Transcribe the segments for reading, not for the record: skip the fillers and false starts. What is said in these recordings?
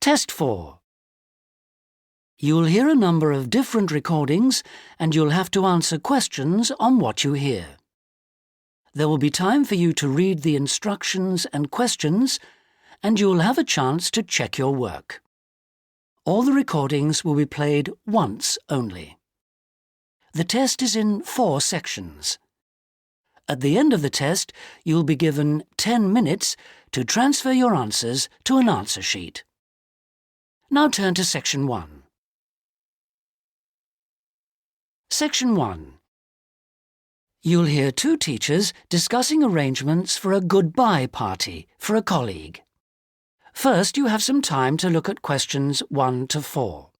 Test 4. You'll hear a number of different recordings and you'll have to answer questions on what you hear. There will be time for you to read the instructions and questions, and you'll have a chance to check your work. All the recordings will be played once only. The test is in 4 sections. At the end of the test, you'll be given 10 minutes to transfer your answers to an answer sheet. Now turn to Section 1. Section 1. You'll hear 2 teachers discussing arrangements for a goodbye party for a colleague. First, you have some time to look at questions 1 to 4.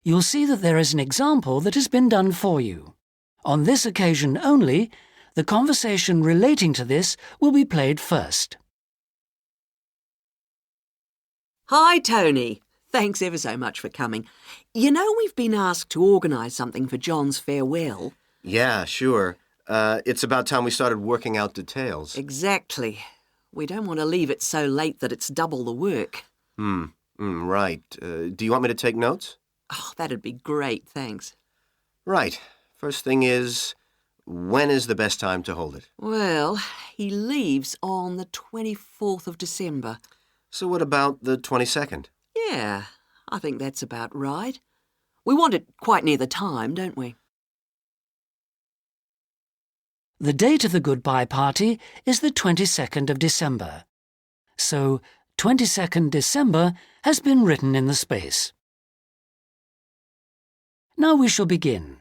You'll see that there is an example that has been done for you. On this occasion only, the conversation relating to this will be played first. Hi, Tony. Thanks ever so much for coming. You know we've been asked to organise something for John's farewell. Yeah, sure. It's about time we started working out details. Exactly. We don't want to leave it so late that it's double the work. Right. Do you want me to take notes? Oh, that'd be great, thanks. Right. First thing is, when is the best time to hold it? Well, he leaves on the 24th of December. So what about the 22nd? Yeah, I think that's about right. We want it quite near the time, don't we? The date of the goodbye party is the 22nd of December. So, 22nd December has been written in the space. Now we shall begin.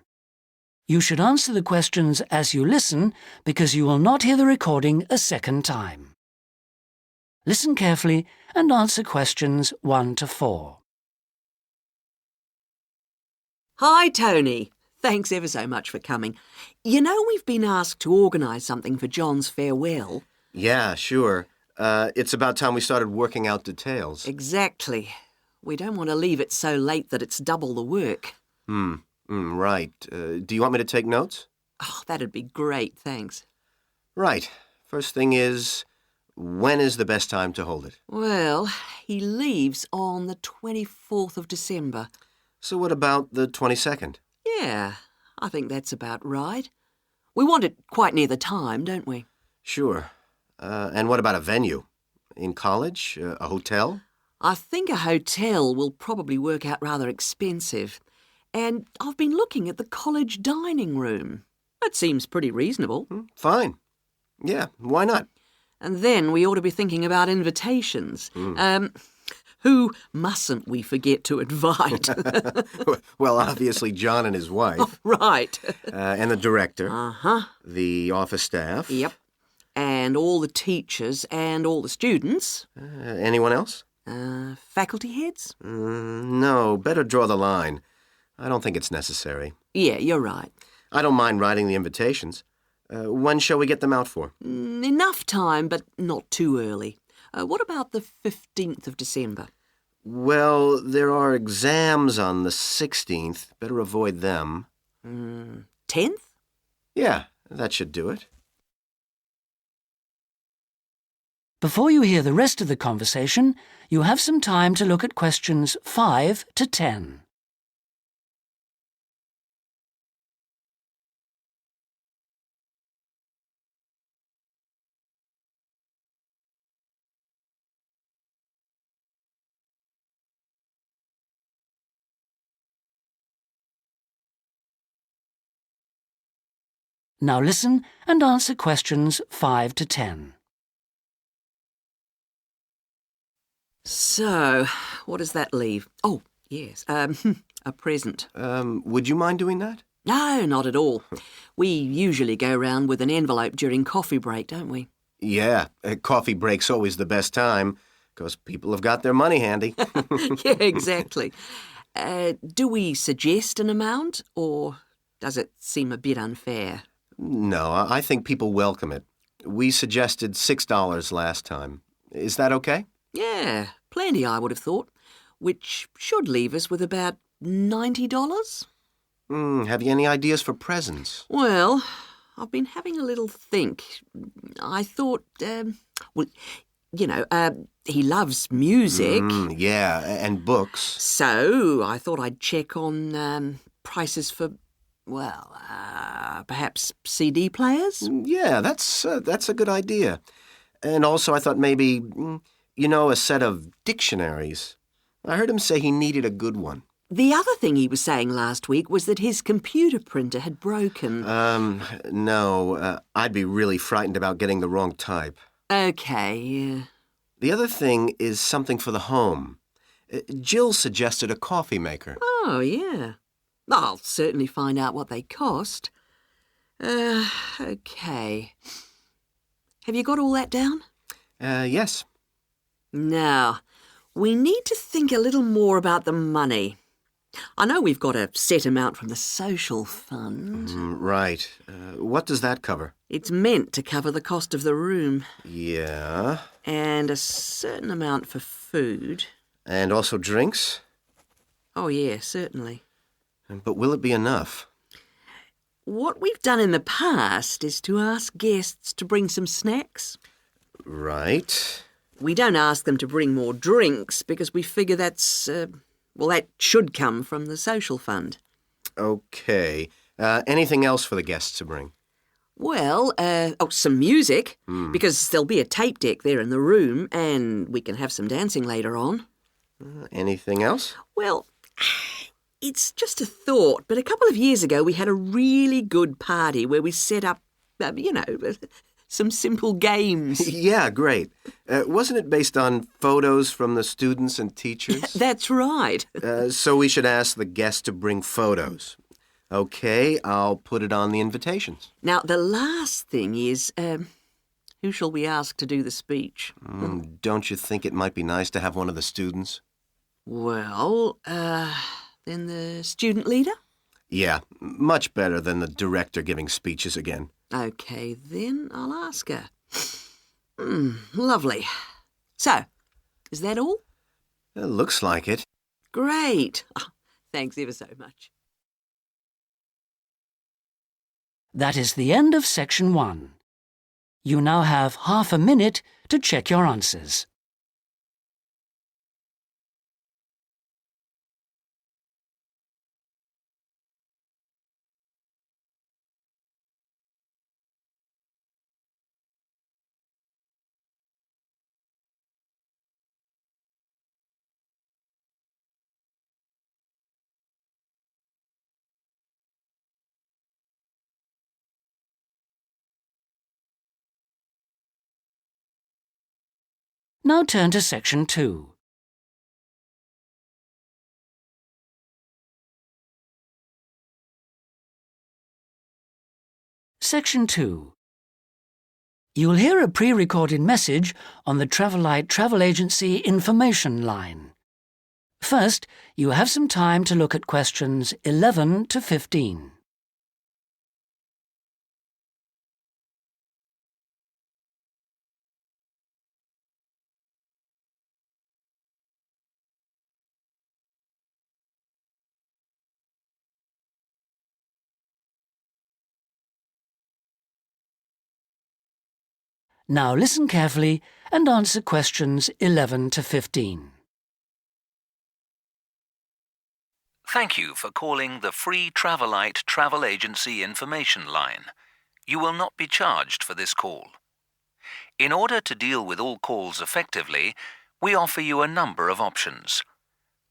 You should answer the questions as you listen because you will not hear the recording a second time. Listen carefully and answer questions 1 to 4. Hi, Tony. Thanks ever so much for coming. You know we've been asked to organise something for John's farewell. Yeah, sure. It's about time we started working out details. Exactly. We don't want to leave it so late that it's double the work. Right. Do you want me to take notes? Oh, that'd be great, thanks. Right. First thing is, when is the best time to hold it? Well, he leaves on the 24th of December. So what about the 22nd? Yeah, I think that's about right. We want it quite near the time, don't we? Sure. And what about a venue? In college? A hotel? I think a hotel will probably work out rather expensive. And I've been looking at the college dining room. That seems pretty reasonable. Fine. Yeah, why not? And then we ought to be thinking about invitations. Who mustn't we forget to invite? Well, obviously John and his wife. Oh, right. And the director. Uh-huh. The office staff. Yep. And all the teachers and all the students. Anyone else? Faculty heads? No, better draw the line. I don't think it's necessary. Yeah, you're right. I don't mind writing the invitations. When shall we get them out for? Enough time, but not too early. What about the 15th of December? Well, there are exams on the 16th. Better avoid them. 10th? Yeah, that should do it. Before you hear the rest of the conversation, you have some time to look at questions 5 to 10. Now listen and answer questions 5 to 10. So, what does that leave? Oh, yes, a present. Would you mind doing that? No, not at all. We usually go round with an envelope during coffee break, don't we? Yeah, coffee break's always the best time, because people have got their money handy. Yeah, exactly. Do we suggest an amount, or does it seem a bit unfair? No, I think people welcome it. We suggested $6 last time. Is that okay? Yeah, plenty, I would have thought, which should leave us with about $90. Have you any ideas for presents? Well, I've been having a little think. I thought, he loves music. Yeah, and books. So I thought I'd check on prices for, perhaps CD players? Yeah, that's a good idea. And also I thought maybe, a set of dictionaries. I heard him say he needed a good one. The other thing he was saying last week was that his computer printer had broken. No. I'd be really frightened about getting the wrong type. Okay, yeah. The other thing is something for the home. Jill suggested a coffee maker. Oh, yeah. I'll certainly find out what they cost. Okay. Have you got all that down? Yes. Now, we need to think a little more about the money. I know we've got a set amount from the social fund. Right. What does that cover? It's meant to cover the cost of the room. Yeah. And a certain amount for food. And also drinks? Oh, yeah, certainly. But will it be enough? What we've done in the past is to ask guests to bring some snacks. Right. We don't ask them to bring more drinks because we figure that should come from the social fund. Okay. Anything else for the guests to bring? Well, some music, because there'll be a tape deck there in the room and we can have some dancing later on. Anything else? Well, it's just a thought, but a couple of years ago we had a really good party where we set up, some simple games. Yeah, great. Wasn't it based on photos from the students and teachers? That's right. So we should ask the guests to bring photos. Okay, I'll put it on the invitations. Now, the last thing is, who shall we ask to do the speech? Don't you think it might be nice to have one of the students? Well, then the student leader? Yeah, much better than the director giving speeches again. Okay, then I'll ask her. Lovely. So, is that all? Looks like it. Great. Oh, thanks ever so much. That is the end of section 1. You now have half a minute to check your answers. Now turn to section 2. Section 2. You will hear a pre-recorded message on the Travelite Travel Agency information line. First, you have some time to look at questions 11 to 15. Now listen carefully and answer questions 11 to 15. Thank you for calling the free Travelite Travel Agency information line. You will not be charged for this call. In order to deal with all calls effectively, we offer you a number of options.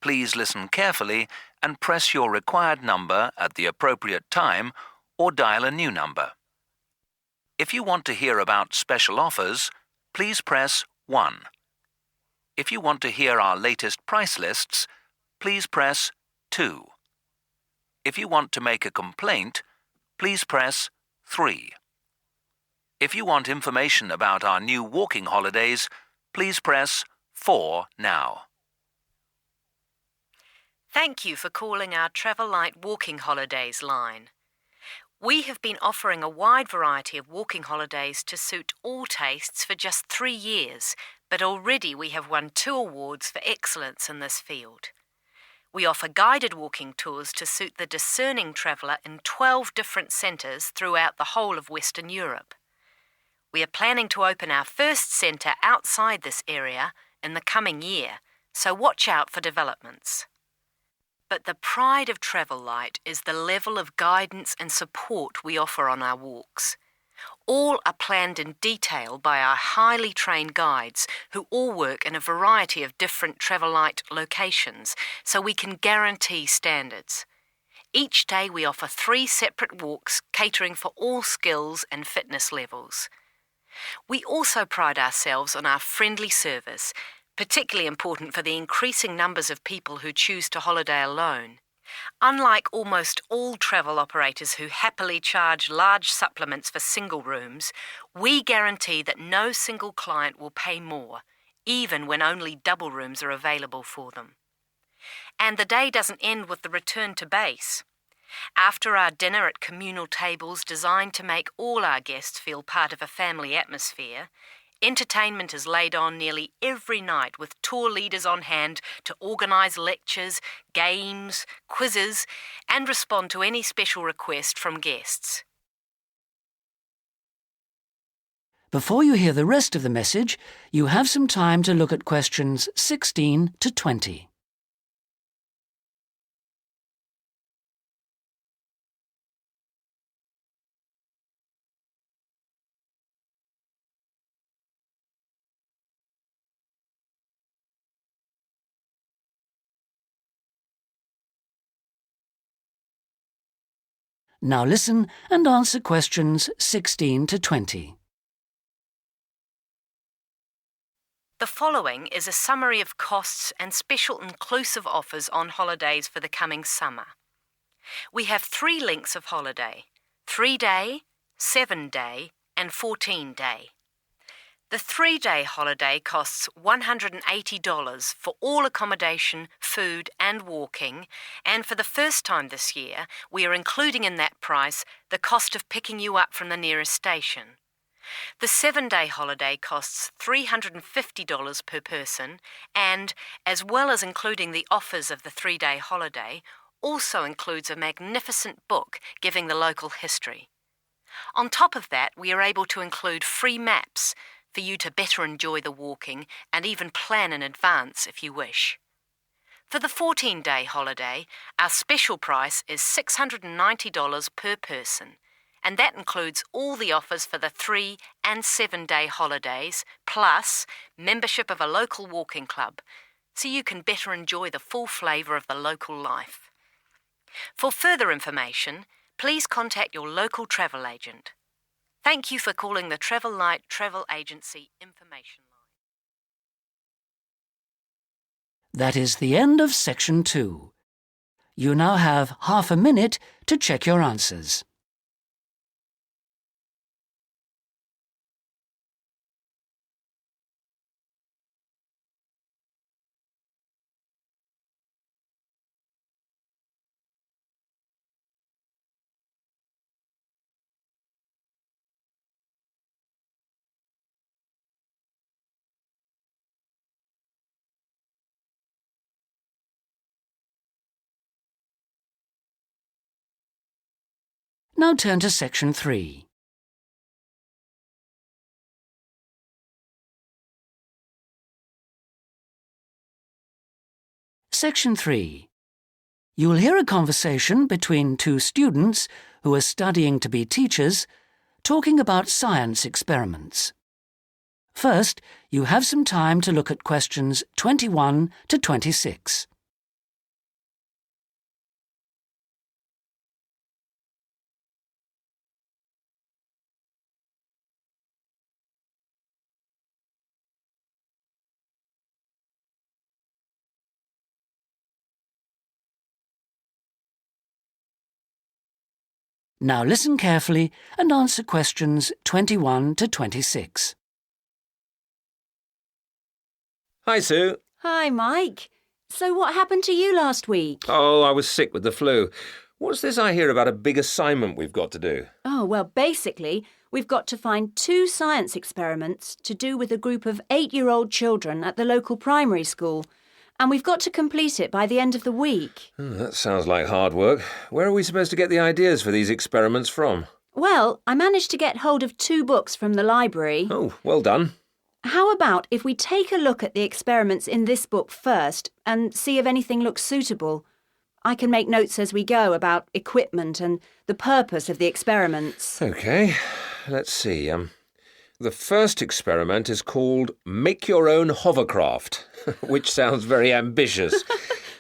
Please listen carefully and press your required number at the appropriate time or dial a new number. If you want to hear about special offers, please press 1. If you want to hear our latest price lists, please press 2. If you want to make a complaint, please press 3. If you want information about our new walking holidays, please press 4 now. Thank you for calling our Travelite Walking Holidays line. We have been offering a wide variety of walking holidays to suit all tastes for just 3 years, but already we have won 2 awards for excellence in this field. We offer guided walking tours to suit the discerning traveller in 12 different centres throughout the whole of Western Europe. We are planning to open our first centre outside this area in the coming year, so watch out for developments. But the pride of Travel Light is the level of guidance and support we offer on our walks. All are planned in detail by our highly trained guides who all work in a variety of different Travel Light locations, so we can guarantee standards. Each day we offer 3 separate walks catering for all skills and fitness levels. We also pride ourselves on our friendly service, particularly important for the increasing numbers of people who choose to holiday alone. Unlike almost all travel operators who happily charge large supplements for single rooms, we guarantee that no single client will pay more, even when only double rooms are available for them. And the day doesn't end with the return to base. After our dinner at communal tables designed to make all our guests feel part of a family atmosphere, entertainment is laid on nearly every night with tour leaders on hand to organise lectures, games, quizzes, and respond to any special request from guests. Before you hear the rest of the message, you have some time to look at questions 16 to 20. Now listen and answer questions 16 to 20. The following is a summary of costs and special inclusive offers on holidays for the coming summer. We have 3 lengths of holiday: 3-day, 7-day, and 14-day. The 3-day holiday costs $180 for all accommodation, food and walking, and for the first time this year, we are including in that price the cost of picking you up from the nearest station. The 7-day holiday costs $350 per person and, as well as including the offers of the 3-day holiday, also includes a magnificent book giving the local history. On top of that, we are able to include free maps for you to better enjoy the walking and even plan in advance if you wish. For the 14-day holiday, our special price is $690 per person, and that includes all the offers for the 3- and 7-day holidays, plus membership of a local walking club, so you can better enjoy the full flavour of the local life. For further information, please contact your local travel agent. Thank you for calling the Travel Light Travel Agency Information Line. That is the end of section 2. You now have half a minute to check your answers. Now turn to section 3. Section 3. You will hear a conversation between 2 students who are studying to be teachers, talking about science experiments. First, you have some time to look at questions 21 to 26. Now listen carefully and answer questions 21 to 26. Hi, Sue. Hi, Mike. So what happened to you last week? Oh, I was sick with the flu. What's this I hear about a big assignment we've got to do? Oh, well, basically, we've got to find 2 science experiments to do with a group of 8-year-old children at the local primary school. And we've got to complete it by the end of the week. That sounds like hard work. Where are we supposed to get the ideas for these experiments from? Well, I managed to get hold of 2 books from the library. Oh, well done. How about if we take a look at the experiments in this book first and see if anything looks suitable? I can make notes as we go about equipment and the purpose of the experiments. OK, let's see. The first experiment is called Make Your Own Hovercraft, which sounds very ambitious.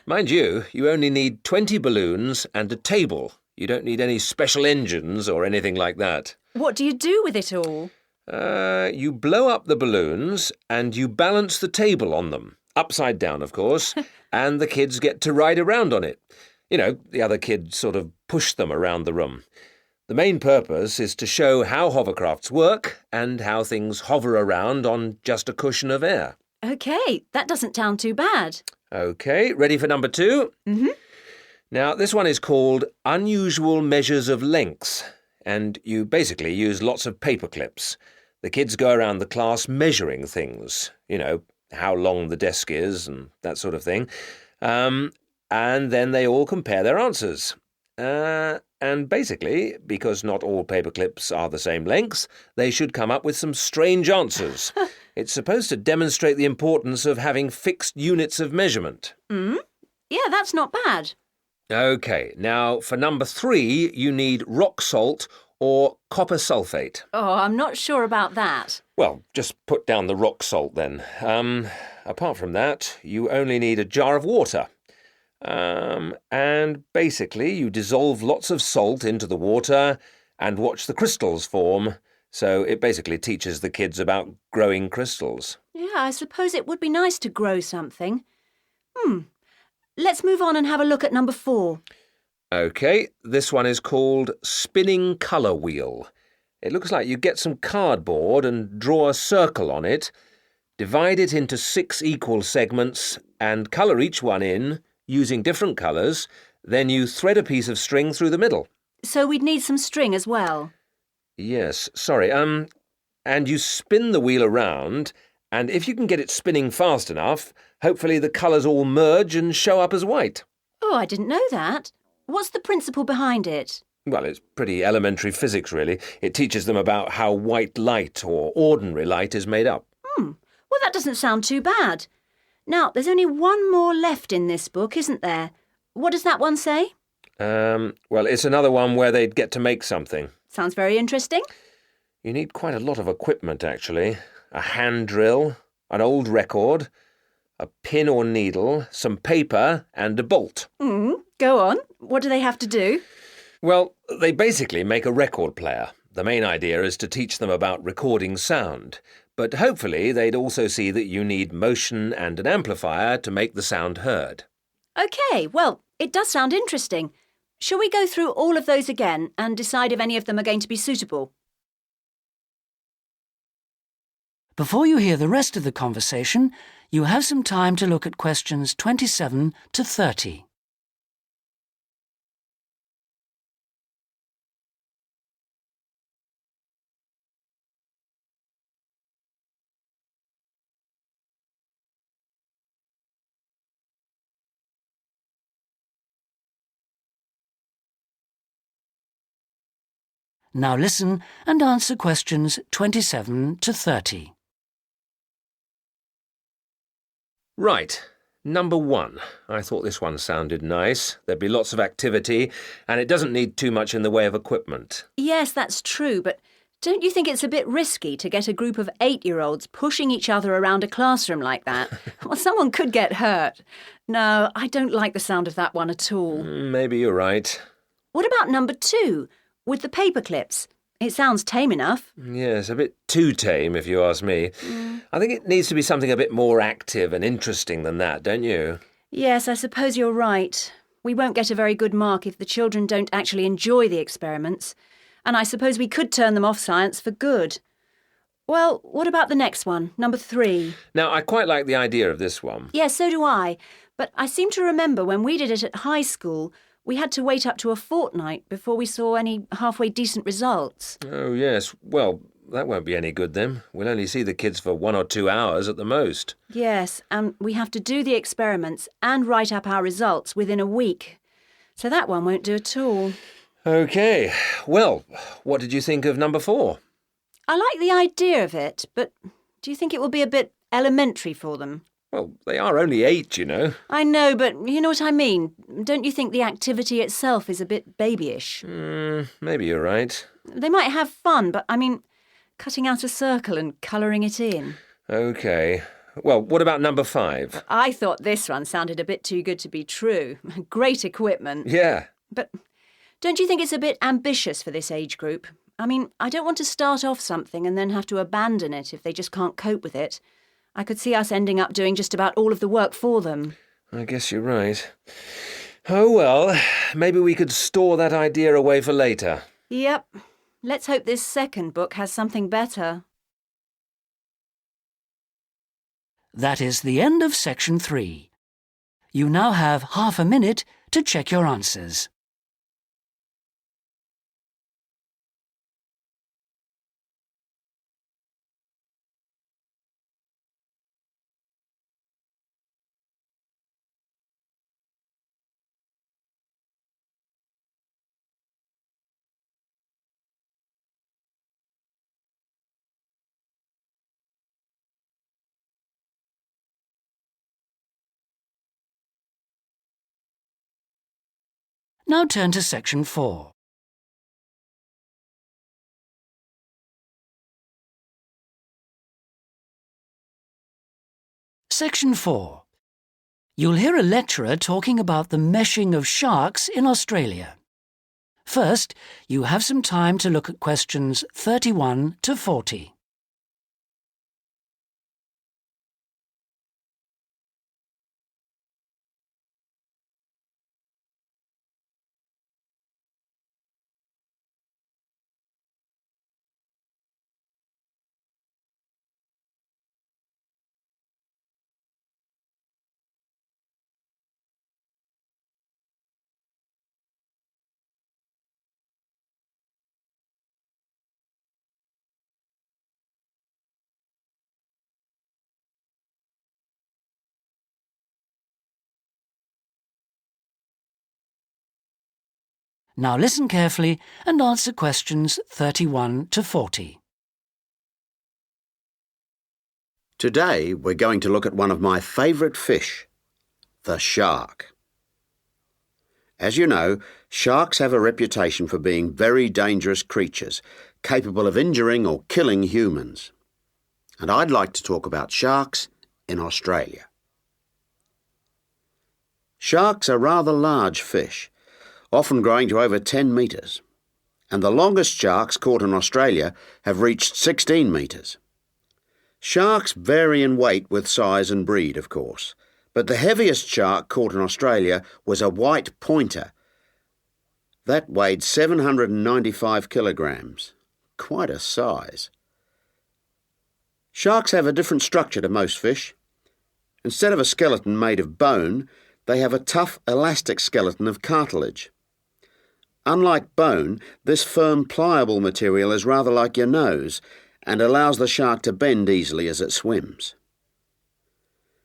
Mind you, you only need 20 balloons and a table. You don't need any special engines or anything like that. What do you do with it all? You blow up the balloons and you balance the table on them. Upside down, of course, and the kids get to ride around on it. You know, the other kids sort of push them around the room. The main purpose is to show how hovercrafts work and how things hover around on just a cushion of air. OK, that doesn't sound too bad. OK, ready for number 2? Mm-hmm. Now, this one is called Unusual Measures of Lengths, and you basically use lots of paper clips. The kids go around the class measuring things, you know, how long the desk is and that sort of thing. And then they all compare their answers. And basically, because not all paper clips are the same lengths, they should come up with some strange answers. It's supposed to demonstrate the importance of having fixed units of measurement. Yeah, that's not bad. OK, now for number 3, you need rock salt or copper sulfate. Oh, I'm not sure about that. Well, just put down the rock salt then. Apart from that, you only need a jar of water. And basically you dissolve lots of salt into the water and watch the crystals form. So it basically teaches the kids about growing crystals. Yeah, I suppose it would be nice to grow something. Let's move on and have a look at number 4. OK, this one is called Spinning Colour Wheel. It looks like you get some cardboard and draw a circle on it, divide it into 6 equal segments and colour each one in using different colours. Then you thread a piece of string through the middle. So we'd need some string as well. Yes, sorry. And you spin the wheel around, and if you can get it spinning fast enough, hopefully the colours all merge and show up as white. Oh, I didn't know that. What's the principle behind it? Well, it's pretty elementary physics, really. It teaches them about how white light or ordinary light is made up. Well, that doesn't sound too bad. Now, there's only one more left in this book, isn't there? What does that one say? Well, it's another one where they'd get to make something. Sounds very interesting. You need quite a lot of equipment, actually. A hand drill, an old record, a pin or needle, some paper and a bolt. Go on. What do they have to do? Well, they basically make a record player. The main idea is to teach them about recording sound. But hopefully they'd also see that you need motion and an amplifier to make the sound heard. OK, well, it does sound interesting. Shall we go through all of those again and decide if any of them are going to be suitable? Before you hear the rest of the conversation, you have some time to look at questions 27 to 30. Now listen and answer questions 27 to 30. Right. Number 1. I thought this one sounded nice. There'd be lots of activity, and it doesn't need too much in the way of equipment. Yes, that's true, but don't you think it's a bit risky to get a group of 8-year-olds pushing each other around a classroom like that? Well, someone could get hurt. No, I don't like the sound of that one at all. Maybe you're right. What about number 2, with the paper clips? It sounds tame enough. Yes, a bit too tame, if you ask me. I think it needs to be something a bit more active and interesting than that, don't you? Yes, I suppose you're right. We won't get a very good mark if the children don't actually enjoy the experiments. And I suppose we could turn them off science for good. Well, what about the next one, number 3? Now, I quite like the idea of this one. Yes, so do I. But I seem to remember when we did it at high school, We had to wait up to a fortnight before we saw any halfway decent results. Oh, yes. Well, that won't be any good then. We'll only see the kids for 1 or 2 hours at the most. Yes, and we have to do the experiments and write up our results within a week. So that one won't do at all. OK. Well, what did you think of number 4? I like the idea of it, but do you think it will be a bit elementary for them? Well, they are only 8, you know. I know, but you know what I mean. Don't you think the activity itself is a bit babyish? Maybe you're right. They might have fun, but I mean, cutting out a circle and colouring it in. OK. Well, what about number 5? I thought this one sounded a bit too good to be true. Great equipment. Yeah. But don't you think it's a bit ambitious for this age group? I mean, I don't want to start off something and then have to abandon it if they just can't cope with it. I could see us ending up doing just about all of the work for them. I guess you're right. Oh, well, maybe we could store that idea away for later. Yep. Let's hope this second book has something better. That is the end of section 3. You now have half a minute to check your answers. Now turn to section 4. Section 4. You'll hear a lecturer talking about the meshing of sharks in Australia. First, you have some time to look at questions 31 to 40. Now listen carefully and answer questions 31 to 40. Today we're going to look at one of my favourite fish, the shark. As you know, sharks have a reputation for being very dangerous creatures, capable of injuring or killing humans. And I'd like to talk about sharks in Australia. Sharks are rather large fish, often growing to over 10 metres, and the longest sharks caught in Australia have reached 16 metres. Sharks vary in weight with size and breed, of course, but the heaviest shark caught in Australia was a white pointer. That weighed 795 kilograms. Quite a size. Sharks have a different structure to most fish. Instead of a skeleton made of bone, they have a tough, elastic skeleton of cartilage. Unlike bone, this firm, pliable material is rather like your nose and allows the shark to bend easily as it swims.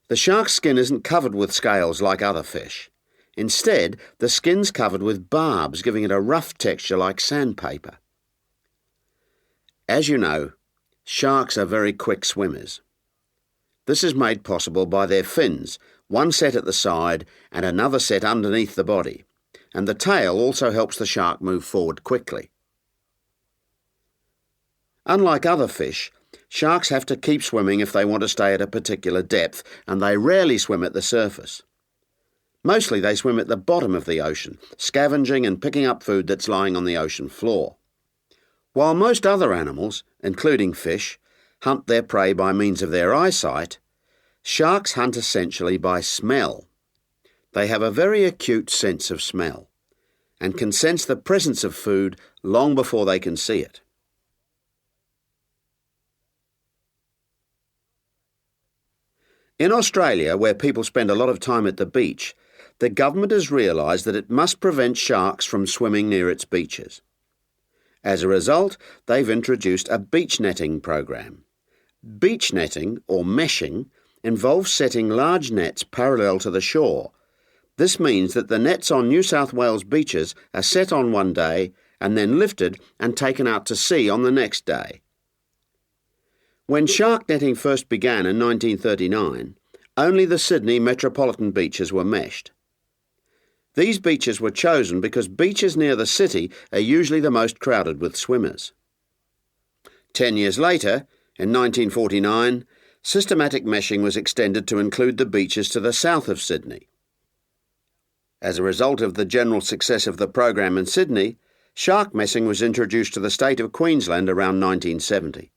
The shark's skin isn't covered with scales like other fish. Instead, the skin's covered with barbs, giving it a rough texture like sandpaper. As you know, sharks are very quick swimmers. This is made possible by their fins, one set at the side and another set underneath the body, and the tail also helps the shark move forward quickly. Unlike other fish, sharks have to keep swimming if they want to stay at a particular depth, and they rarely swim at the surface. Mostly they swim at the bottom of the ocean, scavenging and picking up food that's lying on the ocean floor. While most other animals, including fish, hunt their prey by means of their eyesight, sharks hunt essentially by smell. They have a very acute sense of smell and can sense the presence of food long before they can see it. In Australia, where people spend a lot of time at the beach, the government has realised that it must prevent sharks from swimming near its beaches. As a result, they've introduced a beach netting program. Beach netting, or meshing, involves setting large nets parallel to the shore. This means that the nets on New South Wales beaches are set on one day and then lifted and taken out to sea on the next day. When shark netting first began in 1939, only the Sydney metropolitan beaches were meshed. These beaches were chosen because beaches near the city are usually the most crowded with swimmers. 10 years later, in 1949, systematic meshing was extended to include the beaches to the south of Sydney. As a result of the general success of the program in Sydney, shark meshing was introduced to the state of Queensland around 1970.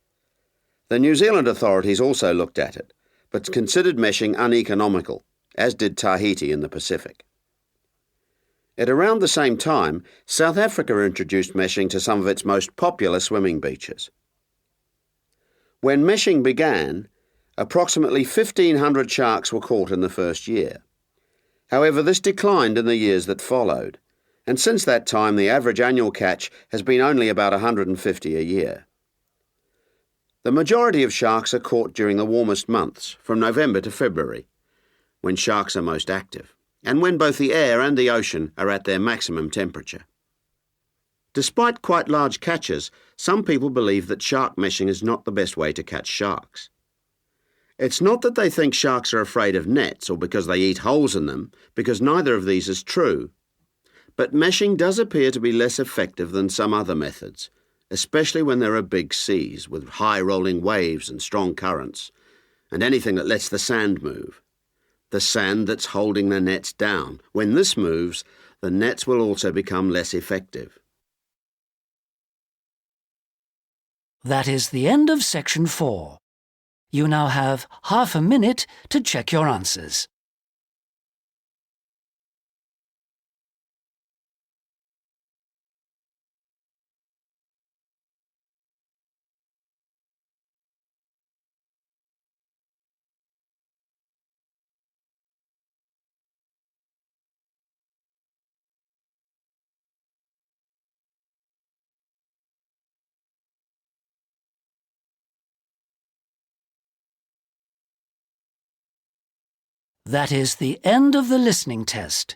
The New Zealand authorities also looked at it, but considered meshing uneconomical, as did Tahiti in the Pacific. At around the same time, South Africa introduced meshing to some of its most popular swimming beaches. When meshing began, approximately 1,500 sharks were caught in the first year. However, this declined in the years that followed, and since that time the average annual catch has been only about 150 a year. The majority of sharks are caught during the warmest months, from November to February, when sharks are most active, and when both the air and the ocean are at their maximum temperature. Despite quite large catches, some people believe that shark meshing is not the best way to catch sharks. It's not that they think sharks are afraid of nets or because they eat holes in them, because neither of these is true. But meshing does appear to be less effective than some other methods, especially when there are big seas with high rolling waves and strong currents, and anything that lets the sand move. The sand that's holding the nets down. When this moves, the nets will also become less effective. That is the end of section 4. You now have half a minute to check your answers. That is the end of the listening test.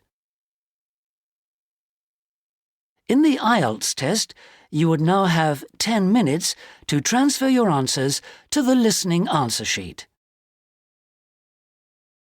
In the IELTS test, you would now have 10 minutes to transfer your answers to the listening answer sheet.